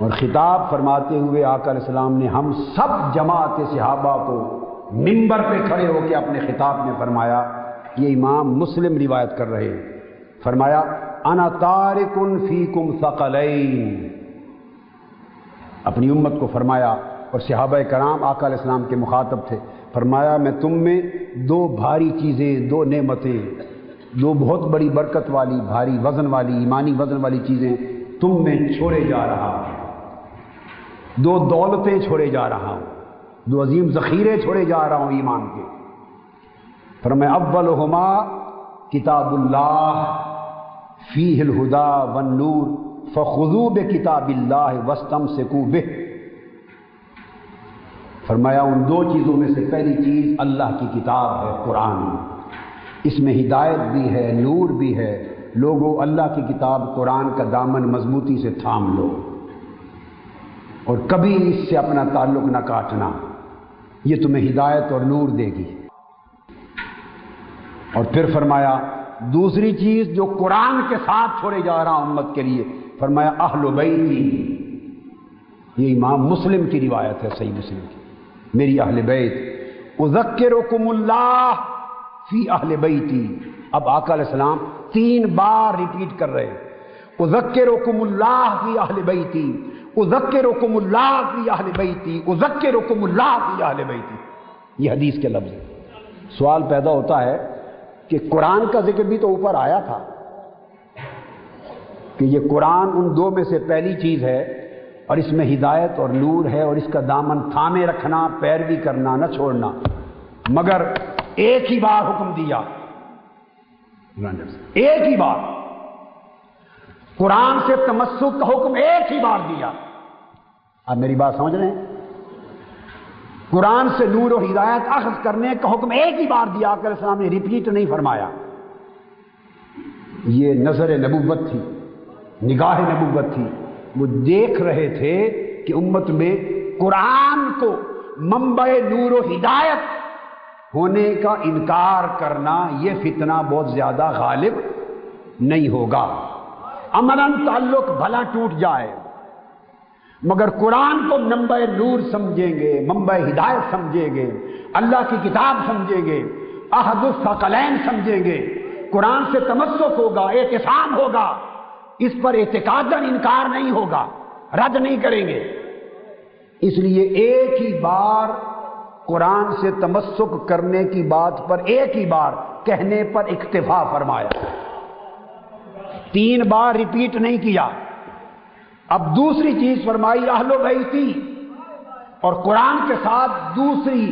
اور خطاب فرماتے ہوئے آقا علیہ السلام نے ہم سب جماعت صحابہ کو منبر پہ کھڑے ہو کے اپنے خطاب میں فرمایا، یہ امام مسلم روایت کر رہے ہیں، فرمایا انا تارک فیکم ثقلین، اپنی امت کو فرمایا، اور صحابہ کرام آقا علیہ السلام کے مخاطب تھے، فرمایا میں تم میں دو بھاری چیزیں، دو نعمتیں، دو بہت بڑی برکت والی، بھاری وزن والی، ایمانی وزن والی چیزیں تم میں چھوڑے جا رہا ہوں، دو دولتیں چھوڑے جا رہا ہوں، دو عظیم ذخیرے چھوڑے جا رہا ہوں ایمان کے۔ فرمایا اولہما کتاب اللہ فیہ الہدی والنور فخذوا بکتاب اللہ واستمسکوا بہ۔ فرمایا ان دو چیزوں میں سے پہلی چیز اللہ کی کتاب ہے، قرآن، اس میں ہدایت بھی ہے، نور بھی ہے، لوگوں اللہ کی کتاب قرآن کا دامن مضبوطی سے تھام لو اور کبھی اس سے اپنا تعلق نہ کاٹنا، یہ تمہیں ہدایت اور نور دے گی۔ اور پھر فرمایا دوسری چیز جو قرآن کے ساتھ چھوڑے جا رہا ہوں امت کے لیے، فرمایا اہل بیتی، یہ امام مسلم کی روایت ہے، صحیح مسلم کی، میری اہل بیت، اذکرکم اللہ فی اہل بیتی۔ اب آقا علیہ السلام 3 بار ریپیٹ کر رہے ہیں، اذکرکم اللہ فی اہل بیتی، اذکرکم اللہ فی اہل بیتی، اذکرکم اللہ فی اہل بیتی، یہ حدیث کے لفظ ہیں۔ سوال پیدا ہوتا ہے کہ قرآن کا ذکر بھی تو اوپر آیا تھا کہ یہ قرآن ان دو میں سے پہلی چیز ہے اور اس میں ہدایت اور نور ہے اور اس کا دامن تھامے رکھنا، پیروی کرنا، نہ چھوڑنا، مگر ایک ہی بار حکم دیا، ایک ہی بار قرآن سے تمسک کا حکم ایک ہی بار دیا۔ آپ میری بات سمجھ رہے ہیں؟ قرآن سے نور و ہدایت اخذ کرنے کا حکم ایک ہی بار دیا، آقا علیہ السلام نے ریپیٹ نہیں فرمایا۔ یہ نظر نبوت تھی، نگاہ نبوت تھی، وہ دیکھ رہے تھے کہ امت میں قرآن کو منبع نور و ہدایت ہونے کا انکار کرنا، یہ فتنہ بہت زیادہ غالب نہیں ہوگا۔ امراً تعلق بھلا ٹوٹ جائے مگر قرآن کو منبع نور سمجھیں گے، منبع ہدایت سمجھیں گے، اللہ کی کتاب سمجھیں گے، احد الثقلین سمجھیں گے، قرآن سے تمسک ہوگا، اعتصام ہوگا، اس پر اعتقاداً انکار نہیں ہوگا، رد نہیں کریں گے۔ اس لیے ایک ہی بار قرآن سے تمسک کرنے کی بات پر ایک ہی بار کہنے پر اکتفا فرمایا، 3 بار ریپیٹ نہیں کیا۔ اب دوسری چیز فرمائی اہل بیتی، اور قرآن کے ساتھ دوسری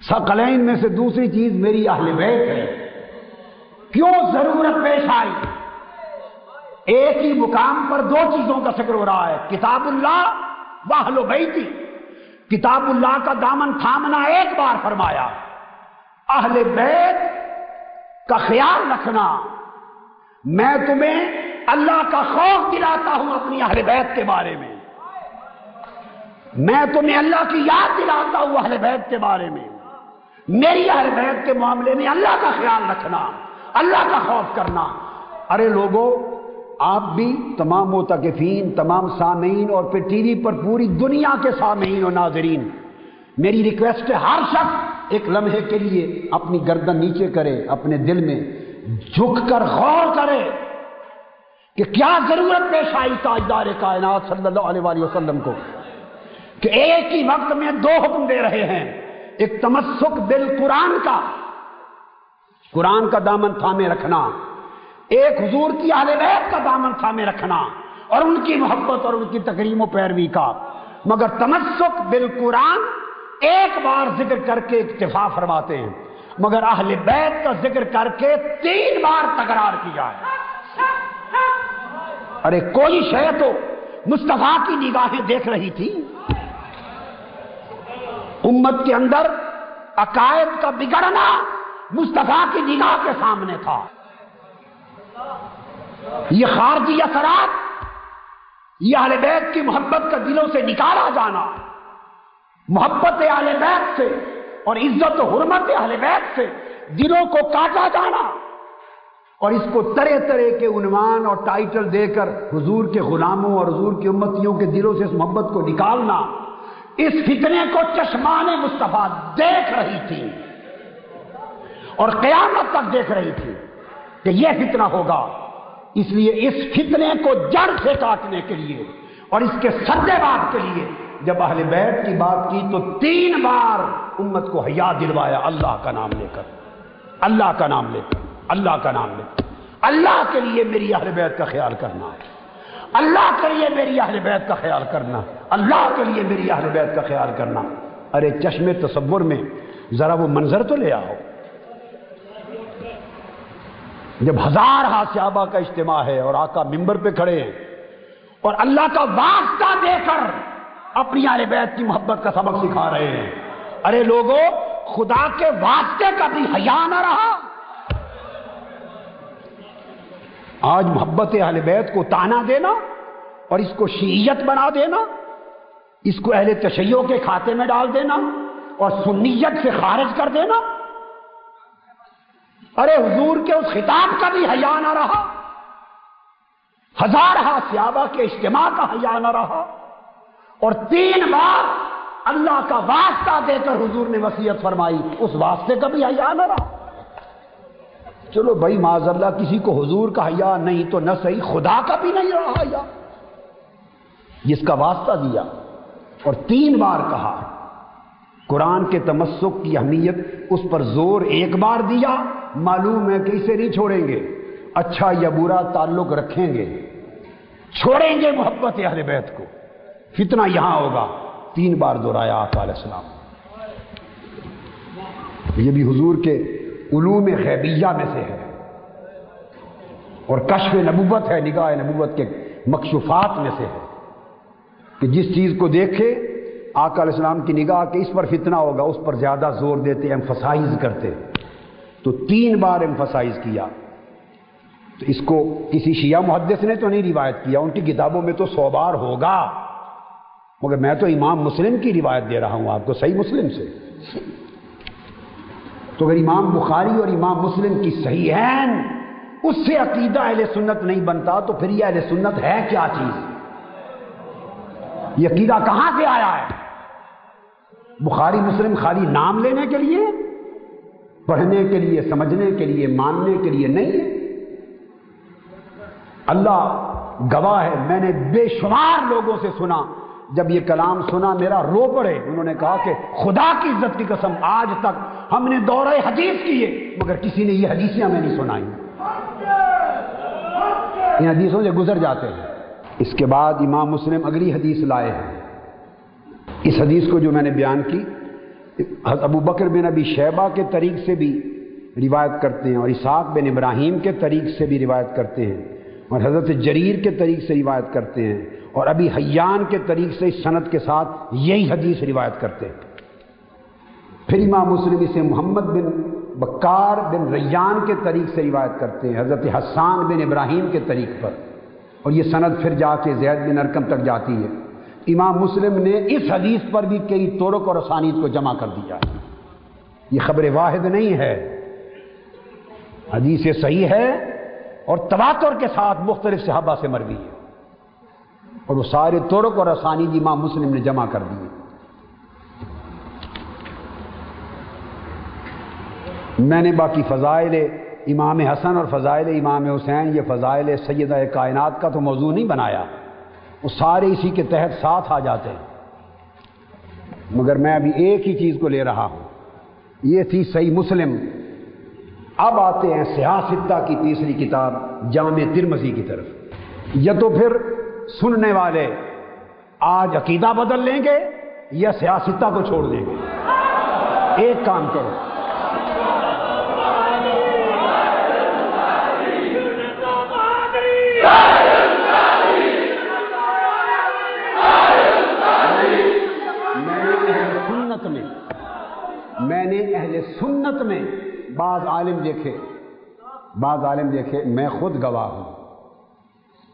ثقلین میں سے دوسری چیز میری اہل بیت ہے۔ کیوں ضرورت پیش آئی؟ ایک ہی مقام پر 2 چیزوں کا ذکر ہو رہا ہے، کتاب اللہ و اہل بیتی۔ کتاب اللہ کا دامن تھامنا ایک بار فرمایا، اہل بیت کا خیال رکھنا، میں تمہیں اللہ کا خوف دلاتا ہوں اپنی اہل بیت کے بارے میں، میں تمہیں اللہ کی یاد دلاتا ہوں اہل بیت کے بارے میں، میری اہل بیت کے معاملے میں اللہ کا خیال رکھنا، اللہ کا خوف کرنا۔ ارے لوگوں، آپ بھی، تمام معتکفین، تمام سامعین اور پھر ٹی وی پر پوری دنیا کے سامعین اور ناظرین، میری ریکویسٹ ہے ہر شخص ایک لمحے کے لیے اپنی گردن نیچے کرے، اپنے دل میں جھک کر غور کرے کہ کیا ضرورت پیش آئی تاجدار کائنات صلی اللہ علیہ وآلہ وسلم کو کہ ایک ہی وقت میں 2 حکم دے رہے ہیں، ایک تمسک بالقرآن کا، قرآن کا دامن تھامے رکھنا، ایک حضور کی اہل بیت کا دامن تھامے رکھنا اور ان کی محبت اور ان کی تکریم و پیروی کا، مگر تمسک بالقرآن ایک بار ذکر کر کے اکتفا فرماتے ہیں، مگر اہل بیت کا ذکر کر کے 3 بار تکرار کیا ہے۔ ارے کوئی شے تو مصطفیٰ کی نگاہیں دیکھ رہی تھی، امت کے اندر عقائد کا بگڑنا مصطفیٰ کی نگاہ کے سامنے تھا۔ یہ خارجی اثرات، یہ اہل بیت کی محبت کا دلوں سے نکالا جانا، محبت اہل بیت سے اور عزت و حرمت اہل بیت سے دلوں کو کاٹا جانا، اور اس کو طرح طرح کے عنوان اور ٹائٹل دے کر حضور کے غلاموں اور حضور کی امتیوں کے دلوں سے اس محبت کو نکالنا، اس فتنے کو چشمان مصطفیٰ دیکھ رہی تھی اور قیامت تک دیکھ رہی تھی کہ یہ فتنہ ہوگا. اس لیے اس فتنے کو جڑ سے کاٹنے کے لیے اور اس کے سدے بات کے لیے جب اہل بیت کی بات کی تو 3 بار امت کو حیا دلوایا، اللہ کا نام لے کر، اللہ کا نام لے کر، اللہ کا نام لے کر. اللہ کے لیے میری اہل بیت کا خیال کرنا ہے، اللہ کے لیے میری اہل بیت کا خیال کرنا، اللہ کے لیے میری اہل بیت کا خیال کرنا. ارے چشم تصور میں ذرا وہ منظر تو لے آؤ، جب 1000 صحابہ کا اجتماع ہے اور آقا ممبر پہ کھڑے ہیں اور اللہ کا واسطہ دے کر اپنی اہل بیت کی محبت کا سبق سکھا رہے ہیں. ارے لوگوں، خدا کے واسطے کا بھی حیا نہ رہا. آج محبت اہل بیت کو تانا دینا اور اس کو شیعیت بنا دینا، اس کو اہل تشیع کے کھاتے میں ڈال دینا اور سنیت سے خارج کر دینا. ارے حضور کے اس خطاب کا بھی حیا نہ رہا، 1000 صحابہ کے اجتماع کا حیا نہ رہا، اور 3 بار اللہ کا واسطہ دے کر حضور نے وصیت فرمائی، اس واسطے کا بھی حیا نہ رہا. چلو بھائی معاذ اللہ کسی کو حضور کا حیا نہیں تو نہ صحیح، خدا کا بھی نہیں رہا حیا، جس کا واسطہ دیا اور 3 بار کہا. قرآن کے تمسک کی اہمیت اس پر زور 1 بار دیا، معلوم ہے کہ اسے نہیں چھوڑیں گے، اچھا یا برا تعلق رکھیں گے، چھوڑیں گے محبت اہل بیت کو، فتنہ یہاں ہوگا. 3 بار دہرایا آقا علیہ السلام. یہ بھی حضور کے علوم غیبیہ میں سے ہے اور کشف نبوت ہے، نگاہ نبوت کے مکشوفات میں سے ہے کہ جس چیز کو دیکھے آقا علیہ السلام کی نگاہ کہ اس پر فتنہ ہوگا، اس پر زیادہ زور دیتے، ایمفسائز کرتے. تو 3 بار ایمفسائز کیا. تو اس کو کسی شیعہ محدث نے تو نہیں روایت کیا، ان کی کتابوں میں تو 100 بار ہوگا، مگر میں تو امام مسلم کی روایت دے رہا ہوں آپ کو، صحیح مسلم سے. تو اگر امام بخاری اور امام مسلم کی صحیحین اس سے عقیدہ اہل سنت نہیں بنتا تو پھر یہ اہل سنت ہے کیا چیز؟ یہ عقیدہ کہاں سے آیا ہے؟ بخاری مسلم خالی نام لینے کے لیے، پڑھنے کے لیے، سمجھنے کے لیے، ماننے کے لیے نہیں ہے. اللہ گواہ ہے، میں نے بے شمار لوگوں سے سنا، جب یہ کلام سنا میرا رو پڑے. انہوں نے کہا کہ خدا کی عزت کی قسم آج تک ہم نے دورہ حدیث کیے مگر کسی نے یہ حدیثیں ہمیں نہیں سنائی، ان حدیثوں سے گزر جاتے ہیں. اس کے بعد امام مسلم اگلی حدیث لائے ہیں. اس حدیث کو جو میں نے بیان کی ابو بکر بن ابی شیبہ کے طریق سے بھی روایت کرتے ہیں اور اسحاق بن ابراہیم کے طریق سے بھی روایت کرتے ہیں اور حضرت جریر کے طریق سے روایت کرتے ہیں اور ابی حیان کے طریق سے اس سند کے ساتھ یہی حدیث روایت کرتے ہیں. پھر امام مسلم اسے محمد بن بکار بن ریان کے طریق سے روایت کرتے ہیں حضرت حسان بن ابراہیم کے طریق پر، اور یہ سند پھر جا کے زید بن ارقم تک جاتی ہے. امام مسلم نے اس حدیث پر بھی کئی طرق اور اسانید کو جمع کر دیا. یہ خبر واحد نہیں ہے، حدیث صحیح ہے اور تواتر کے ساتھ مختلف صحابہ سے مروی ہے، اور وہ سارے طرق اور اسانید امام مسلم نے جمع کر دیے. میں نے باقی فضائل امام حسن اور فضائل امام حسین، یہ فضائل سیدہ کائنات کا تو موضوع نہیں بنایا، وہ سارے اسی کے تحت ساتھ آ جاتے ہیں، مگر میں ابھی ایک ہی چیز کو لے رہا ہوں. یہ تھی صحیح مسلم. اب آتے ہیں سیاستہ کی تیسری کتاب جامع ترمذی کی طرف. یا تو پھر سننے والے آج عقیدہ بدل لیں گے یا سیاستہ کو چھوڑ دیں گے. ایک کام کرو، میں نے اہل سنت میں بعض عالم دیکھے، میں خود گواہ ہوں،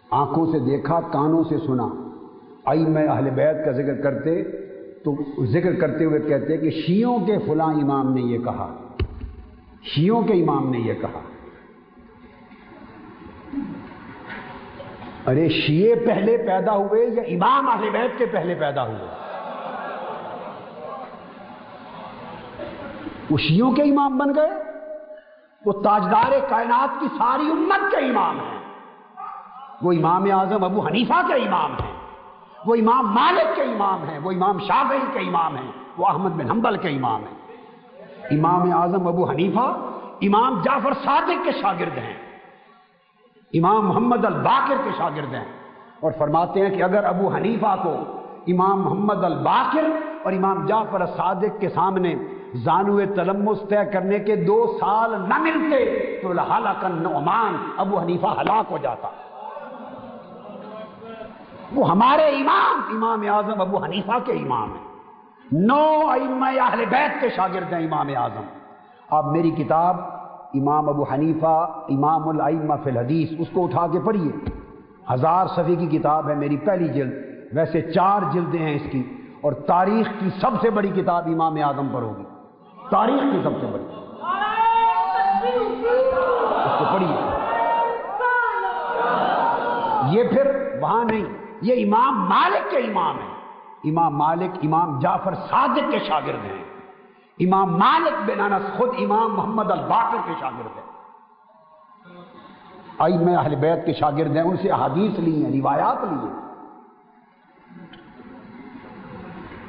آنکھوں سے دیکھا، کانوں سے سنا. میں اہل بیت کا ذکر کرتے تو ذکر کرتے ہوئے کہتے کہ شیعوں کے فلاں امام نے یہ کہا، شیعوں کے امام نے یہ کہا. ارے شیعہ پہلے پیدا ہوئے یا امام اہل بیت کے پہلے پیدا ہوئے؟ وہ شیعوں کے امام بن گئے؟ وہ تاجدار کائنات کی ساری امت کے امام ہیں۔ وہ امام اعظم ابو حنیفہ کے امام ہیں، وہ امام مالک کے امام ہیں، وہ امام شافعی کے امام ہیں، وہ احمد بن حنبل کے امام ہیں۔ امام اعظم ابو حنیفہ امام جعفر صادق کے شاگرد ہیں، امام محمد الباقر کے شاگرد ہیں، اور فرماتے ہیں کہ اگر ابو حنیفہ کو امام محمد الباقر اور امام جعفر صادق کے سامنے زانوِ تلمس طے کرنے کے 2 سال نہ ملتے تو لہلک النعمان، ابو حنیفہ ہلاک ہو جاتا۔ وہ ہمارے امام اعظم ابو حنیفہ کے امام ہیں، 9 ائمہ اہل بیت کے شاگرد ہیں امام اعظم۔ آپ میری کتاب امام ابو حنیفہ امام الائمہ فی الحدیث اس کو اٹھا کے پڑھیے، 1000 صفحے کی کتاب ہے، میری پہلی جلد، ویسے 4 جلدیں ہیں اس کی، اور تاریخ کی سب سے بڑی کتاب امام اعظم پر ہوگی، تاریخ کی سب سے بڑی، اس کو پڑھیے۔ یہ پھر وہاں نہیں، یہ امام مالک کے امام ہیں۔ امام مالک امام جعفر صادق کے شاگرد ہیں، امام مالک بن انس خود امام محمد الباقر کے شاگرد ہیں، ائمہ اہل بیت کے شاگرد ہیں، ان سے احادیث لی ہیں، روایات لی ہیں۔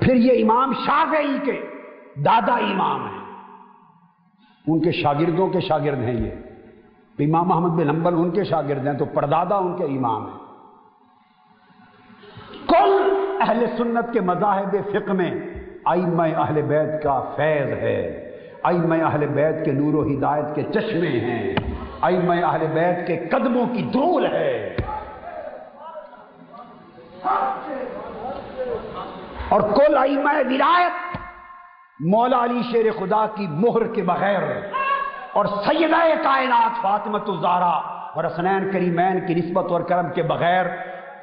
پھر یہ امام شافعی کے دادا امام ہیں، ان کے شاگردوں کے شاگرد ہیں، یہ امام احمد بن حنبل ان کے شاگرد ہیں، تو پردادا ان کے امام ہیں۔ کل اہل سنت کے مذاہب فقہ میں ائمہ اہل بیت کا فیض ہے، ائمہ اہل بیت کے نور و ہدایت کے چشمے ہیں، ائمہ اہل بیت کے قدموں کی دھول ہے۔ اور کل ائمہ ولایت مولا علی شیر خدا کی مہر کے بغیر اور سیدہ کائنات فاطمۃ الزہرا اور حسنین کریمین کی نسبت اور کرم کے بغیر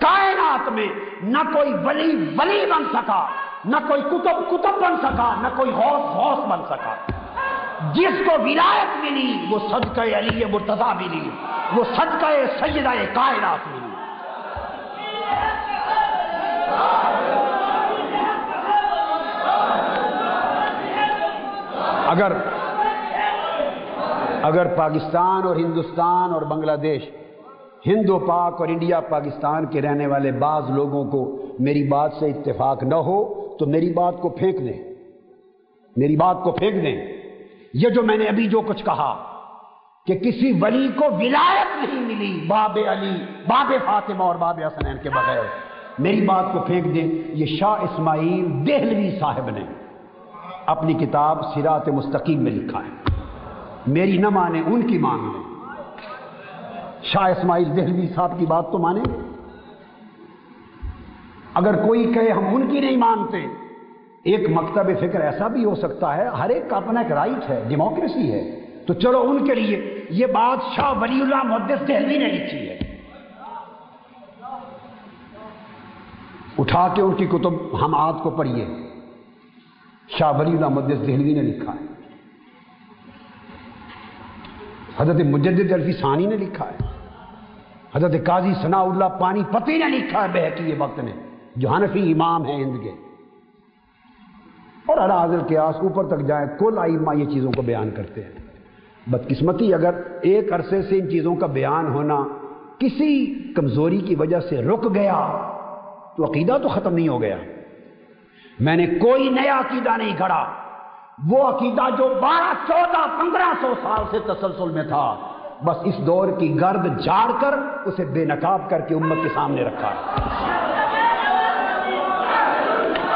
کائنات میں نہ کوئی ولی بن سکا، نہ کوئی کتب بن سکا، نہ کوئی غوث بن سکا۔ جس کو ولایت ملی وہ صدقہ علی مرتضیٰ ملی، وہ صدقہ سیدہ کائنات ملی۔ اگر پاکستان اور ہندوستان اور بنگلہ دیش، ہند و پاک اور انڈیا پاکستان کے رہنے والے بعض لوگوں کو میری بات سے اتفاق نہ ہو تو میری بات کو پھینک دیں، میری بات کو پھینک دیں۔ یہ جو میں نے ابھی جو کچھ کہا کہ کسی ولی کو ولایت نہیں ملی باب علی، باب فاطمہ اور باب حسنین کے بغیر، میری بات کو پھینک دیں۔ یہ شاہ اسماعیل دہلوی صاحب نے اپنی کتاب صراط مستقیم میں لکھا ہے، میری نہ مانے ان کی مان لیں۔ شاہ اسماعیل دہلوی صاحب کی بات تو مانیں گے؟ اگر کوئی کہے ہم ان کی نہیں مانتے، ایک مکتب فکر ایسا بھی ہو سکتا ہے، ہر ایک کا اپنا ایک رائٹ ہے، ڈیموکریسی ہے، تو چلو ان کے لیے یہ بات شاہ ولی اللہ محدث دہلوی نے لکھی ہے، اٹھا کے ان کی کتب ہم آج کو پڑھیے، شاہ ولی اللہ محدث دہلوی نے لکھا ہے، حضرت مجدد الفی ثانی نے لکھا ہے، حضرت قاضی ثناء اللہ پانی پتی نے لکھا ہے بہقی وقت نے، جو حنفی امام ہیں ہند کے، اور اراض القیاس اوپر تک جائے، کل ائمہ یہ چیزوں کو بیان کرتے ہیں۔ بدقسمتی اگر ایک عرصے سے ان چیزوں کا بیان ہونا کسی کمزوری کی وجہ سے رک گیا تو عقیدہ تو ختم نہیں ہو گیا۔ میں نے کوئی نیا عقیدہ نہیں گھڑا، وہ عقیدہ جو 12, 14, 1500 سال سے تسلسل میں تھا، بس اس دور کی گرد جھاڑ کر اسے بے نقاب کر کے امت کے سامنے رکھا۔